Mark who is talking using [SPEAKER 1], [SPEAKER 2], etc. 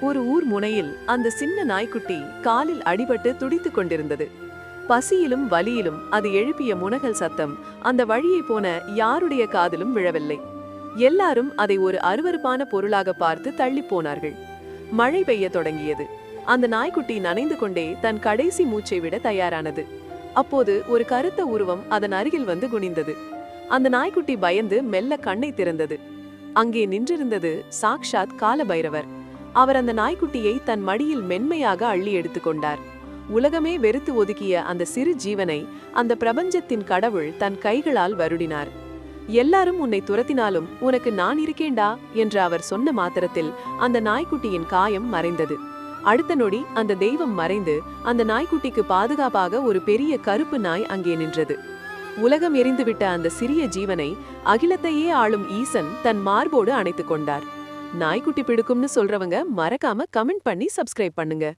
[SPEAKER 1] ஒரு ஊர் முனையில் அந்த சின்ன நாய்க்குட்டி காலில் அடிபட்டு துடித்துக் கொண்டிருந்தது. பசியிலும் வலியிலும் அது எழுப்பிய முனகல் சத்தம் அந்த வழியை போன யாருடைய காதிலும் விழவில்லை. எல்லாரும் அதை ஒரு அருவருப்பான பொருளாக பார்த்து தள்ளிப் போனார்கள். மழை பெய்ய தொடங்கியது. அந்த நாய்க்குட்டி நனைந்து கொண்டே தன் கடைசி மூச்சை விட தயாரானது. அப்போது ஒரு கருத்த உருவம் அதன் அருகில் வந்து குனிந்தது. அந்த நாய்க்குட்டி பயந்து மெல்ல கண்ணை திறந்தது. அங்கே நின்றிருந்தது சாக்ஷாத் காலபைரவர். அவர் அந்த நாய்க்குட்டியை தன் மடியில் மென்மையாக அள்ளி எடுத்துக்கொண்டார். உலகமே வெறுத்து ஒதுக்கிய அந்த சிறு ஜீவனை அந்த பிரபஞ்சத்தின் கடவுள் தன் கைகளால் வருடினார். எல்லாரும் உன்னை துரத்தினாலும் உனக்கு நான் இருக்கேண்டா என்று அவர் சொன்ன மாத்திரத்தில் அந்த நாய்க்குட்டியின் காயம் மறைந்தது. அடுத்த நொடி அந்த தெய்வம் மறைந்து அந்த நாய்க்குட்டிக்கு பாதுகாப்பாக ஒரு பெரிய கருப்பு நாய் அங்கே நின்றது. உலகம் எரிந்துவிட்ட அந்த சிறிய ஜீவனை அகிலத்தையே ஆளும் ஈசன் தன் மார்போடு அணைத்துக் கொண்டார். நாய்க்குட்டி பிடிக்கும்னு சொல்றவங்க மறக்காம கமெண்ட் பண்ணி சப்ஸ்கிரைப் பண்ணுங்க.